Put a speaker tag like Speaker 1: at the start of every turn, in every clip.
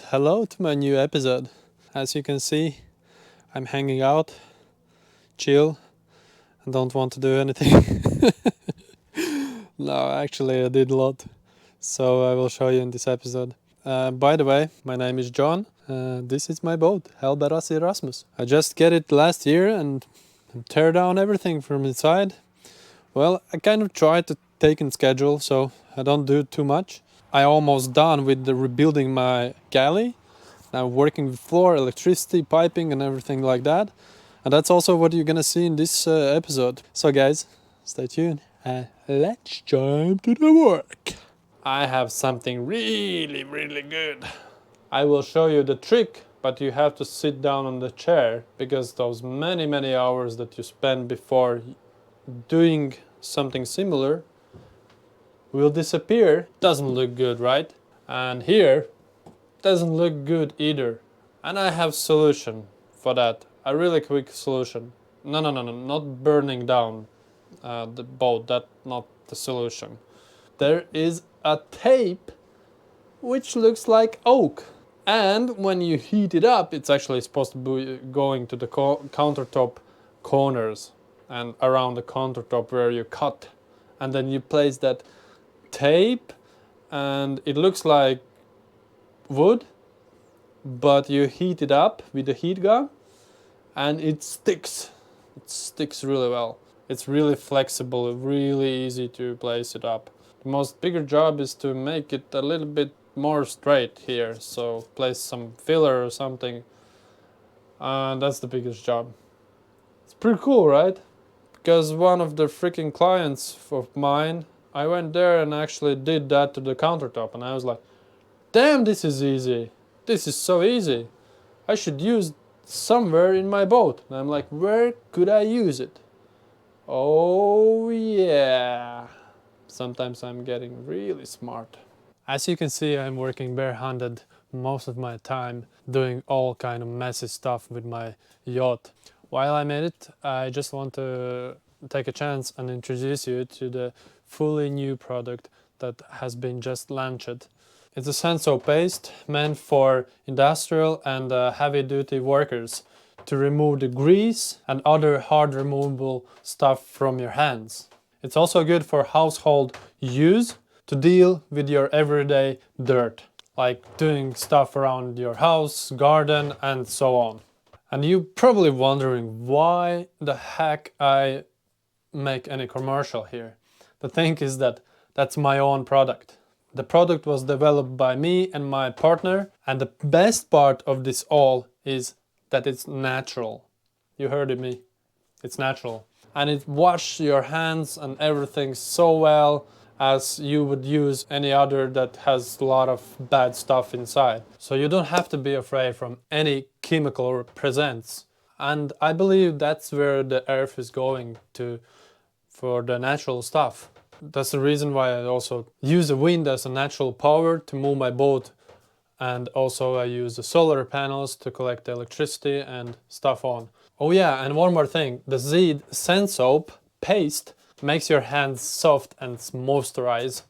Speaker 1: hello to my new episode. As you can see, I'm hanging out, chill, and don't want to do anything. No, actually I did a lot, so I will show you in this episode. By the way, my name is John. This is my boat, Helberas Erasmus. I just get it last year and tear down everything from inside. Well, I kind of try to take in schedule, so I don't do too much. I almost done with the rebuilding my galley. Now working with floor, electricity, piping and everything like that. And that's also what you're gonna see in this episode. So guys, stay tuned and let's jump to the work. I have something really good. I will show you the trick, but you have to sit down on the chair because those many hours that you spend before doing something similar will disappear. Doesn't look good, right? And here doesn't look good either. And I have solution for that. A really quick solution. No, not burning down the boat. That's not the solution. There is a tape which looks like oak. And when you heat it up, it's actually supposed to be going to the countertop corners and around the countertop where you cut. And then you place that tape and it looks like wood, but you heat it up with the heat gun and it sticks really well. It's really flexible, really easy to place it up. The most bigger job is to make it a little bit more straight here, so place some filler or something, and that's the biggest job. It's pretty cool, right? Because one of the freaking clients of mine, I went there and actually did that to the countertop, and I was like, damn, this is easy. This is so easy. I should use somewhere in my boat. And I'm like, where could I use it? Oh yeah. Sometimes I'm getting really smart. As you can see, I'm working barehanded most of my time, doing all kind of messy stuff with my yacht. While I'm at it, I just want to take a chance and introduce you to the fully new product that has been just launched. It's a senso paste meant for industrial and heavy-duty workers to remove the grease and other hard removable stuff from your hands. It's also good for household use to deal with your everyday dirt, like doing stuff around your house, garden and so on. And you're probably wondering why the heck I make any commercial here. The thing is that that's my own product. The product was developed by me and my partner, and the best part of this all is that it's natural. You heard it me. It's natural. And it washes your hands and everything so well as you would use any other that has a lot of bad stuff inside. So you don't have to be afraid from any chemical presence. And I believe that's where the earth is going to for the natural stuff. That's the reason why I also use the wind as a natural power to move my boat, and also I use the solar panels to collect the electricity and stuff on. Oh yeah, and one more thing, the Zeed Sensoap paste makes your hands soft and moisturized,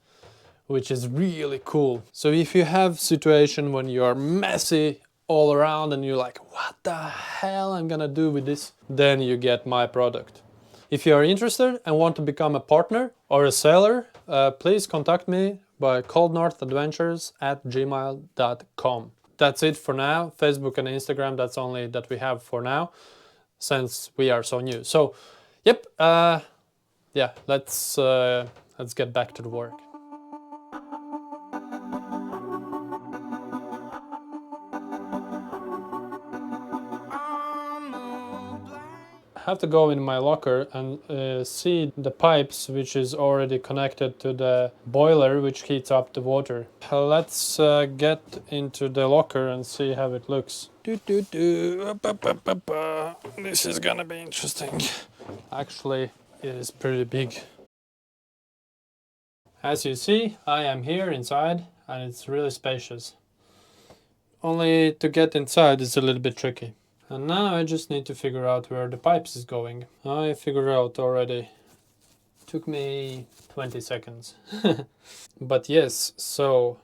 Speaker 1: which is really cool. So if you have situation when you're messy all around and you're like, what the hell I'm gonna do with this, then you get my product. If you are interested and want to become a partner or a seller, please contact me by coldnorthadventures@gmail.com. That's it for now. Facebook and Instagram, that's only that we have for now, since we are so new. So, yep, yeah, let's get back to the work. I have to go in my locker and see the pipes which is already connected to the boiler which heats up the water. Let's get into the locker and see how it looks. This is gonna be interesting. Actually, it is pretty big. As you see, I am here inside and it's really spacious. Only to get inside is a little bit tricky. And now I just need to figure out where the pipes is going. I figured out already. Took me 20 seconds. But yes, so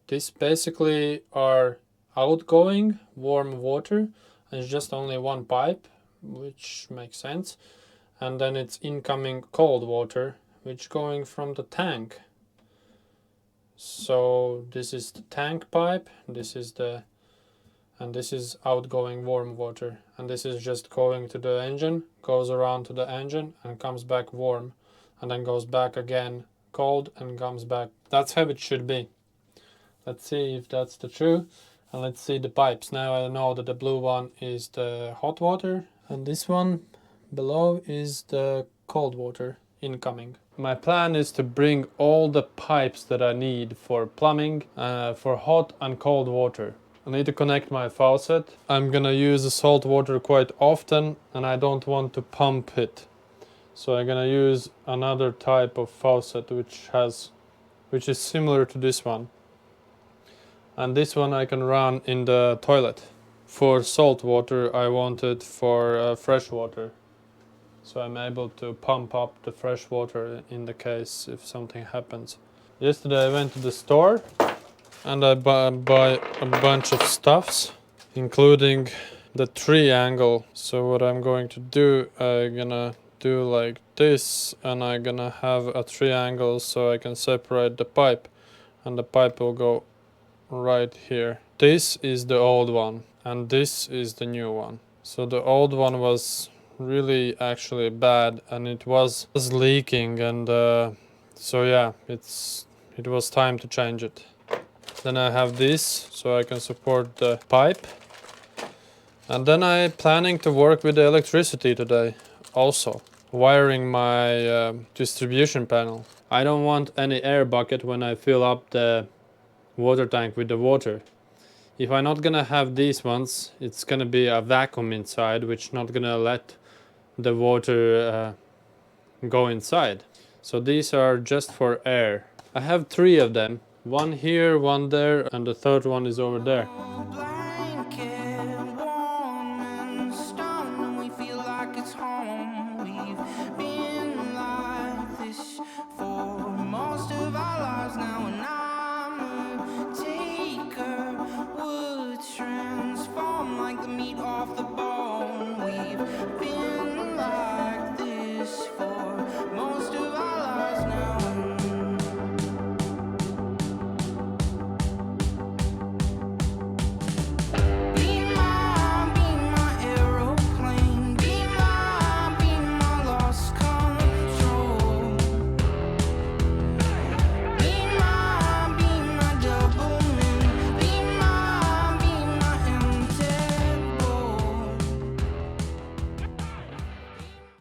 Speaker 1: this basically are outgoing warm water, and it's just only one pipe, which makes sense. And then it's incoming cold water, which going from the tank. So this is the tank pipe, and this is outgoing warm water, and this is just going to the engine, goes around to the engine and comes back warm, and then goes back again cold and comes back. That's how it should be. Let's see if that's the true, and let's see the pipes. Now I know that the blue one is the hot water, and this one below is the cold water incoming. My plan is to bring all the pipes that I need for plumbing, for hot and cold water. I need to connect my faucet. I'm gonna use the salt water quite often, and I don't want to pump it. So I'm gonna use another type of faucet which is similar to this one. And this one I can run in the toilet. For salt water I want it for fresh water. So I'm able to pump up the fresh water in the case if something happens. Yesterday I went to the store and I buy a bunch of stuffs, including the triangle. So what I'm going to do, I'm gonna do like this, and I'm gonna have a triangle so I can separate the pipe, and the pipe will go right here. This is the old one and this is the new one. So the old one was really actually bad, and it was leaking, and so yeah, it was time to change it. Then I have this so I can support the pipe, and then I'm planning to work with the electricity today also, wiring my distribution panel. I don't want any air bucket when I fill up the water tank with the water. If I'm not gonna have these ones, it's gonna be a vacuum inside, which not gonna let the water go inside. So these are just for air. I have 3 of them. One here, one there, and the third one is over there.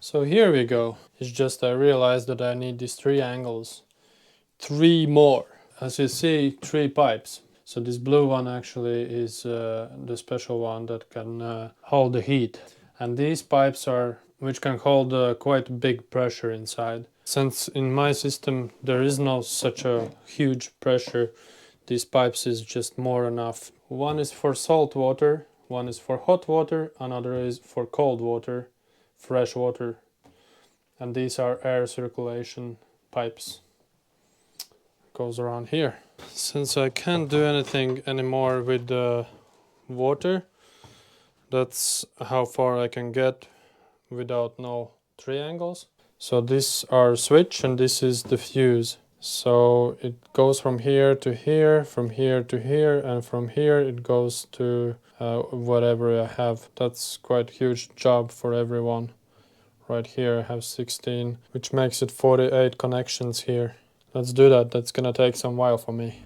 Speaker 1: So here we go. It's just I realized that I need these 3 angles. 3 more. As you see, 3 pipes. So this blue one actually is the special one that can hold the heat. And these pipes are which can hold quite big pressure inside. Since in my system there is no such a huge pressure, these pipes is just more enough. One is for salt water, one is for hot water, another is for cold water, fresh water. And these are air circulation pipes. Goes around here. Since I can't do anything anymore with the water, that's how far I can get without no triangles. So this are switch and this is the fuse. So it goes from here to here, from here to here, and from here it goes to whatever I have. That's quite huge job for everyone. Right here I have 16, which makes it 48 connections here. Let's do that. That's gonna take some while for me.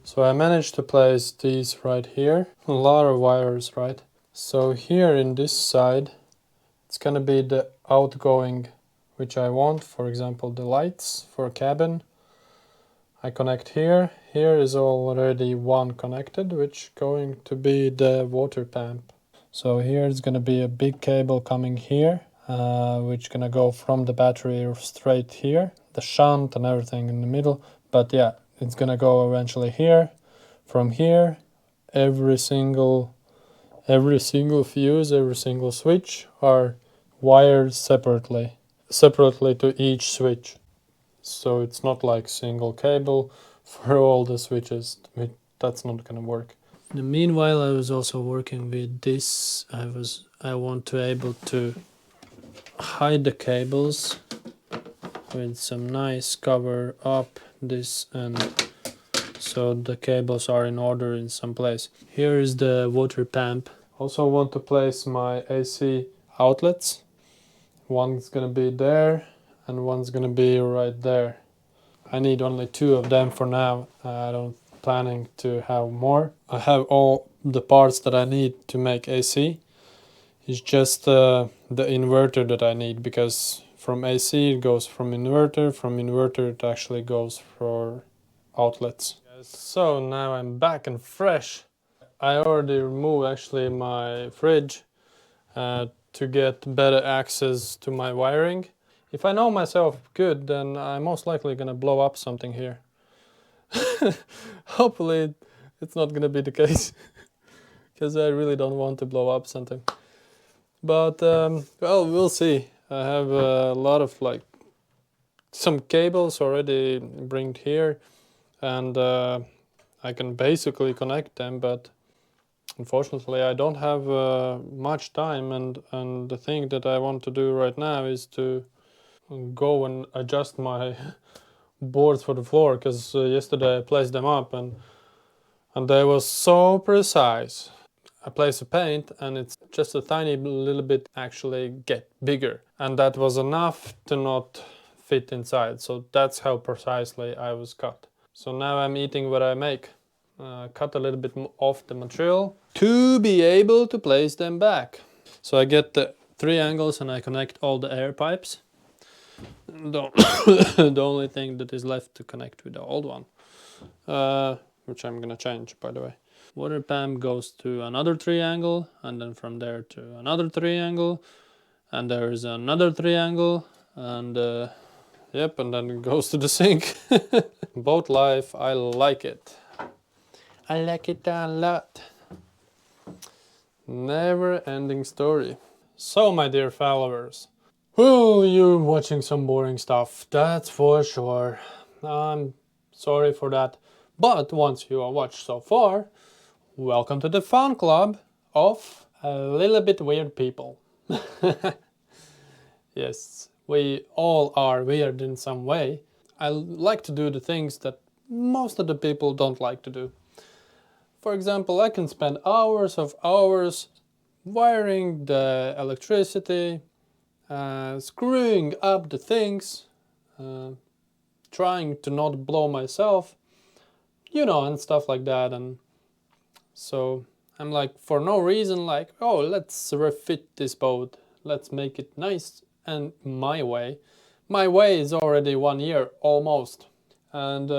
Speaker 1: So I managed to place these right here. A lot of wires, right? So here in this side, it's gonna be the outgoing which I want, for example the lights for cabin. I connect here. Here is already one connected, which going to be the water pump. So here is gonna be a big cable coming here, which gonna go from the battery straight here, the shunt and everything in the middle. But yeah, it's gonna go eventually here. From here, every single Every single fuse, every single switch are wired separately to each switch. So it's not like single cable for all the switches. That's not gonna work. Meanwhile, I was also working with this. I want to able to hide the cables with some nice cover up this, and so the cables are in order in some place. Here is the water pump. Also want to place my AC outlets. One's gonna be there and one's gonna be right there. I need only 2 of them for now. I don't planning to have more. I have all the parts that I need to make AC. It's just the inverter that I need, because from AC it goes from inverter it actually goes for outlets. So now I'm back and fresh. I already removed actually my fridge to get better access to my wiring. If I know myself good, then I'm most likely gonna blow up something here. Hopefully it's not gonna be the case, because I really don't want to blow up something. But well, we'll see. I have a lot of some cables already bring here, and I can basically connect them, but unfortunately I don't have much time, and the thing that I want to do right now is to go and adjust my boards for the floor, because yesterday I placed them up and they were so precise. I place a paint and it's just a tiny little bit actually get bigger, and that was enough to not fit inside. So that's how precisely I was cut. So now I'm eating what I make. Cut a little bit off the material to be able to place them back. So I get the 3 angles and I connect all the air pipes. The only thing that is left to connect with the old one, which I'm gonna change, by the way. Water pump goes to another 3 angle, and then from there to another 3 angle, and there is another 3 angle, and yep, and then it goes to the sink. Boat life, I like it. I like it a lot. Never ending story. So, my dear followers, well, you're watching some boring stuff, that's for sure. I'm sorry for that. But once you are watched so far, welcome to the fun club of a little bit weird people. Yes, we all are weird in some way. I like to do the things that most of the people don't like to do. For example, I can spend hours of hours wiring the electricity, screwing up the things, trying to not blow myself, you know, and stuff like that. And so I'm like, for no reason, like, oh, let's refit this boat, let's make it nice and my way. My way is already 1 year almost, and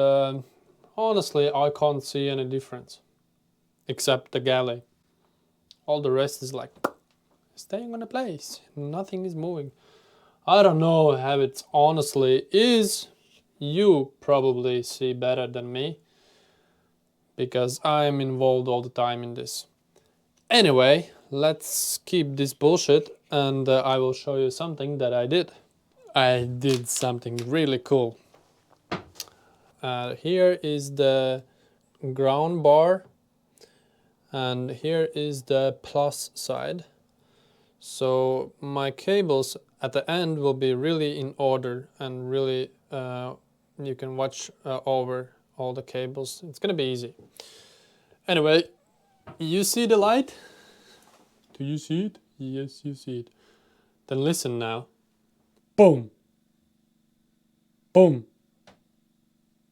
Speaker 1: honestly I can't see any difference except the galley. All the rest is like staying on a place, nothing is moving. I don't know how it honestly is. You probably see better than me, because I'm involved all the time in this. Anyway, let's keep this bullshit, and I will show you something that I did. I did something really cool. Here is the ground bar, and here is the plus side. So my cables at the end will be really in order, and really you can watch over all the cables. It's gonna be easy. Anyway, you see the light? Do you see it? Yes, you see it. Then listen now. Boom. Boom.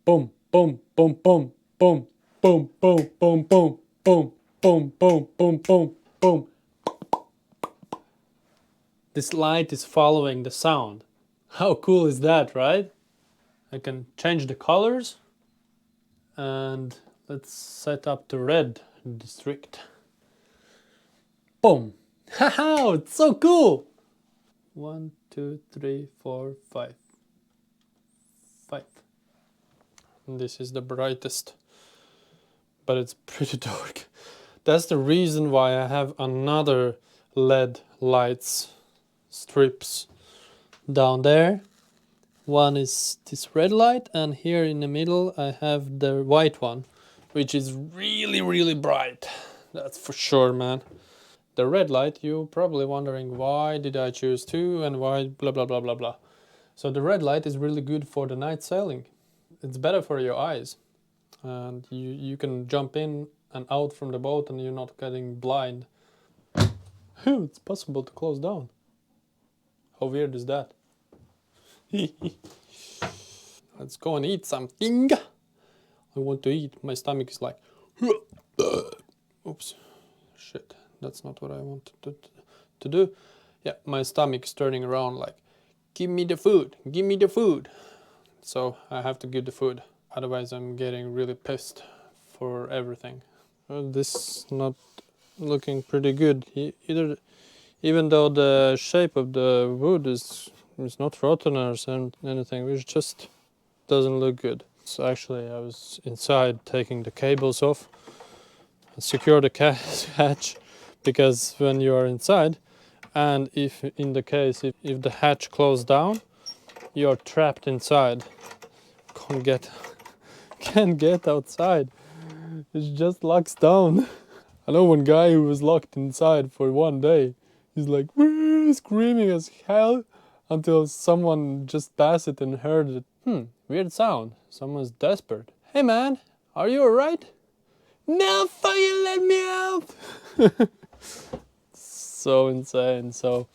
Speaker 1: Boom, boom, boom, boom, boom, boom, boom, boom, boom, boom, boom, boom, boom, boom, boom. This light is following the sound. How cool is that, right? I can change the colors, and let's set up the red district. Boom. Haha, it's so cool. 1, 2, 3, 4, 5. 5. And this is the brightest, but it's pretty dark. That's the reason why I have another LED lights strips down there. One is this red light, and here in the middle I have the white one, which is really bright. That's for sure, man. The red light, you're probably wondering why did I choose two and why blah blah blah blah blah. So the red light is really good for the night sailing. It's better for your eyes, and you can jump in and out from the boat and you're not getting blind. It's possible to close down. How weird is that? Let's go and eat something. I want to eat. My stomach is like, oops, shit, that's not what I wanted to do. Yeah, my stomach is turning around like, give me the food, give me the food. So I have to give the food, otherwise I'm getting really pissed for everything. Well, this is not looking pretty good. Even though the shape of the wood is not rotten or anything, it just doesn't look good. So actually I was inside taking the cables off and secure the hatch, because when you are inside, and if in the case if the hatch closed down, you're trapped inside. Can't get outside. It just locks down. I know one guy who was locked inside for one day. He's like screaming as hell until someone just passed it and heard it. Weird sound. Someone's desperate. Hey man, are you alright? No, fucking let me out! So insane. So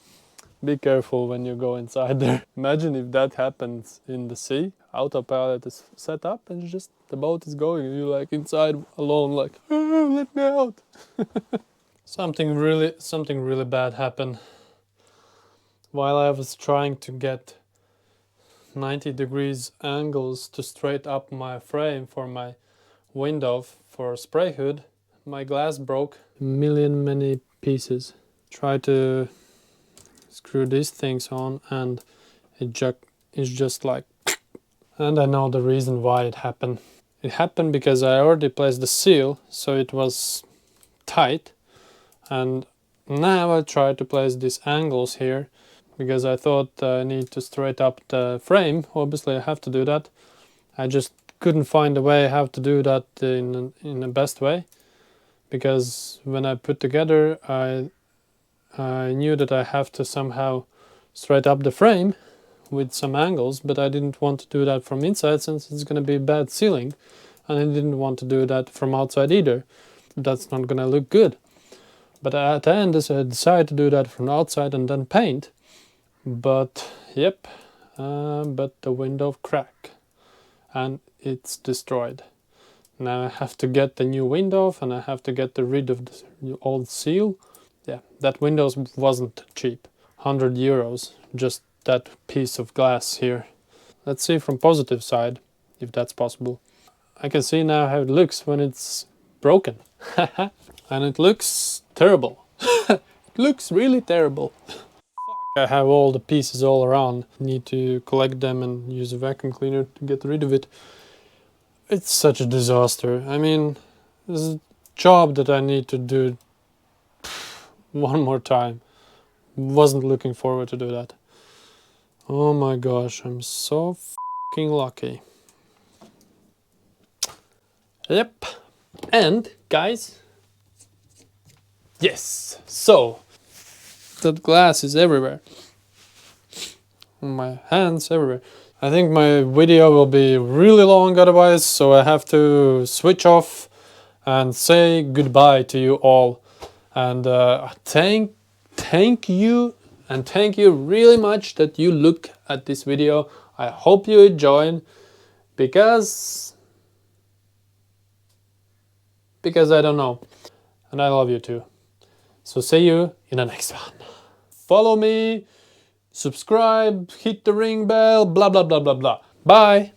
Speaker 1: be careful when you go inside there. Imagine if that happens in the sea. Autopilot is set up and just the boat is going and you're like inside alone like, let me out. Something really bad happened while I was trying to get 90 degrees angles to straight up my frame for my window for spray hood. My glass broke many pieces. Try to screw these things on and it's just like, and I know the reason why it happened. It happened because I already placed the seal, so it was tight, and now I try to place these angles here because I thought I need to straighten up the frame. Obviously I have to do that. I just couldn't find a way how to do that in the best way, because when I put together I knew that I have to somehow straighten up the frame with some angles, but I didn't want to do that from inside since it's going to be bad sealing, and I didn't want to do that from outside either. That's not going to look good. But at the end I decided to do that from outside and then paint. But yep, but the window cracked and it's destroyed. Now I have to get the new window and I have to get rid of the old seal. Yeah, that window wasn't cheap. 100 euros, just that piece of glass here. Let's see from positive side, if that's possible. I can see now how it looks when it's broken. And it looks terrible. It looks really terrible. I have all the pieces all around. Need to collect them and use a vacuum cleaner to get rid of it. It's such a disaster. I mean, this is a job that I need to do one more time. Wasn't looking forward to do that. Oh my gosh, I'm so fucking lucky. Yep. And guys, yes, so that glass is everywhere. My hands everywhere. I think my video will be really long otherwise, so I have to switch off and say goodbye to you all. And thank you really much that you look at this video. I hope you enjoyed, because I don't know, and I love you too. So see you in the next one. Follow me, subscribe, hit the ring bell, blah blah blah blah blah. Bye.